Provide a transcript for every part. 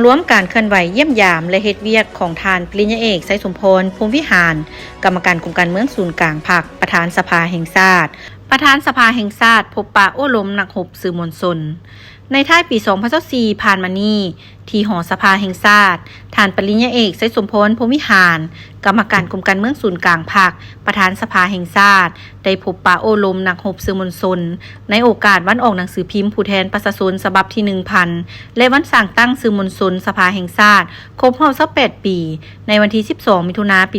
ร่วมการเคลื่อนไหวเยี่ยมยามและเฮ็ดเวียกของทานปริญญาเอกไสสมพรภูมิวิหารกรรมการกลุ่มการเมืองศูนย์กลางพรรคประธานสภาแห่งชาติพบปะโอ้ล้มนักรบสื่อมวลชนในท้ายปี2024ผ่านมานี้ที่หอสภาแห่งชาติท่านปริญญาเอกไสสมพรภูมิวิหารกรรมการกลุ่มการเมืองศูนย์กลางพรรคประธานสภาแห่งชาติได้พบปะโอ้ล้มนักรบสื่อมวลชนในโอกาสวันออกหนังสือพิมพ์ผู้แทนประชาชนฉบับที่ 1,000 และวันสร้างตั้งสื่อมวลชนสภาแห่งชาติครบรอบ28 ปีในวันที่12 มิถุนายนปี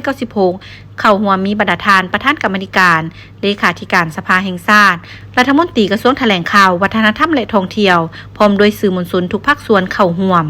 1996เข้าร่วมมีบรรดาท่านประธานกรรมาธิการเลขาธิการสภาแห่งชาติรัฐมนตรีกระทรวงแถลงข่าววัฒนธรรมและท่องเที่ยวพร้อมด้วยสื่อมวลชนทุกภาคส่วนเข้าร่วม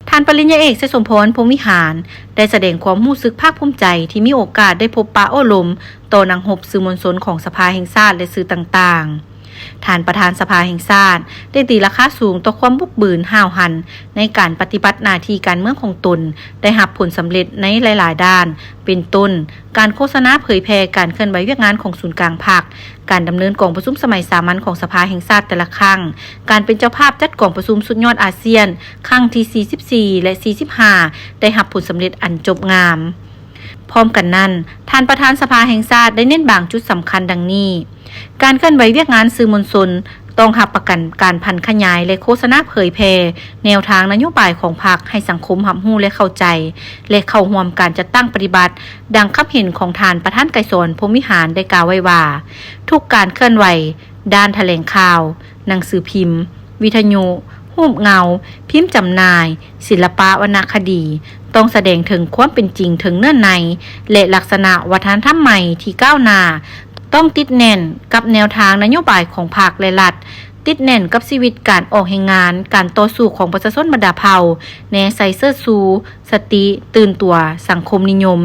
ท่านปริญญาเอกไสสมพรภูมิวิหารได้แสดงความรู้สึกภาคภูมิใจที่มีโอกาสได้พบปะโอ้ล้มต่อนักรบสื่อมวลชนของสภาแห่งชาติและสื่อต่างๆท่านประธานสภาแห่งชาติได้ตีราคาสูงต่อความบุกบืนห้าวหันในการปฏิบัติหน้าที่การเมืองของตนได้รับผลสำเร็จในหลายๆด้านเป็นต้นการโฆษณาเผยแพร่การเคลื่อนไหวเวียกงานของศูนย์กลางพรรคการดำเนินกองประชุมสมัยสามัญของสภาแห่งชาติแต่ละครั้งการเป็นเจ้าภาพจัดกองประชุมสุดยอดอาเซียนครั้งที่44และ45ได้รับผลสำเร็จอันจบงามพร้อมกันนั้นท่านประธานสภาแห่งชาติได้เน้นบางจุดสำคัญดังนี้การเคลื่อนไหวเวียกงานสื่อมวลชนต้องรับประกันการพันขยายและโฆษณาเผยแพร่แนวทางนโยบายของพรรคให้สังคมรับรู้และเข้าใจและเข้าร่วมการจัดตั้งปฏิบัติดังคับเห็นของท่านประธานไกรสอนภูมิวิหารได้กล่าวไว้ว่าทุกการเคลื่อนไหวด้านแถลงข่าวหนังสือพิมพ์วิทยุรูปเงาพิมพ์จำหน่ายศิลปะวรรณคดีต้องแสดงถึงความเป็นจริงถึงเนื้อในและลักษณะวัฒนธรรมใหม่ที่ก้าวหน้าต้องติดแน่นกับแนวทางนโยบายของพรรคและรัฐติดแน่นกับชีวิตการออกแห่งงานการต่อสู้ของประชาชนบรรดาเผ่าแนใส่เสื้อสูสติตื่นตัวสังคมนิยม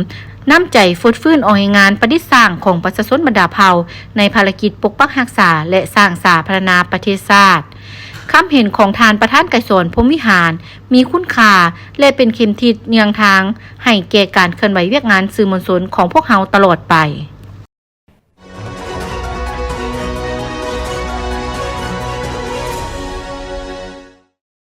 น้ำใจฟดฟื้นออกแห่งงานประดิษฐ์สร้างของประชาชนบรรดาเผ่าในภารกิจปกปักรักษาและสร้างสาธารณประเทศชาติคำเห็นของทานประธานไกรสอนภูมิวิหารมีคุณค่าและเป็นเข็มทิศเนืองทางให้แก่การเคลื่อนไหวเวียกงานสื่อมวลชนของพวกเราตลอดไป